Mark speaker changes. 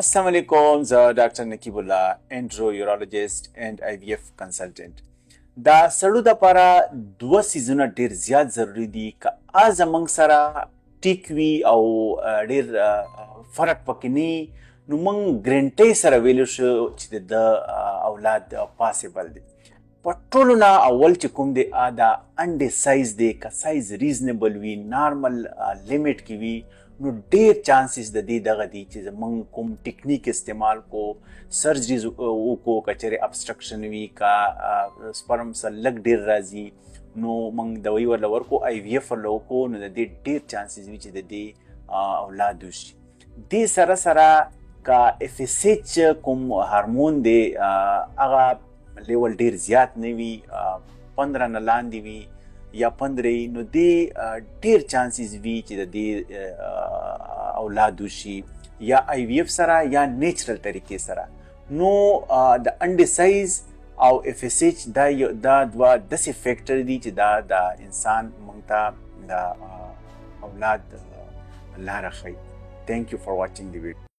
Speaker 1: Assalamu alaikum, زه ډاکټر نقیب الله انډرویورولوژیست اند IVF کنسلټنټ. دا سړو د لپاره دوه سیزونه ډیر زیات ضروری دي که زموږ سره ټیک وي او ډیر فرق پکې نه نو موږ ګرنټۍ سره ویلو شو چې د اولاد پاسبل دی. په ټولو نه اول چې کوم دی دا انډې سایز دی که سایز ریزنیبل وي نارمل لیمټ کې وي نو ډیر چانسز د دې دغه دی چې موږ کوم ټیکنیک استعمال کو سرجریز وکړو که چېرې ابسټرکشن وي که سپرم سره لږ ډیر راځي نو موږ دوایي ورله ورکو IVF ورله وکړو نو د دې ډیر چانسز وي چې د دې اولاد وشي. دې سره سره که FSH کوم هارمون دی هغه لیول ډیر زیات نه وي 15 نه لاندې وي یا 15 نو دې ډیر چانسز وي چې د دې اولاد وشي یا IVF سره یا نیچرل طریقې سره. نو د انډې سایز او FSH دا دوه داسې فیکټر دي چې دا د انسان موږ ته د اولاد لاره ښیي. Thank you for watching the video.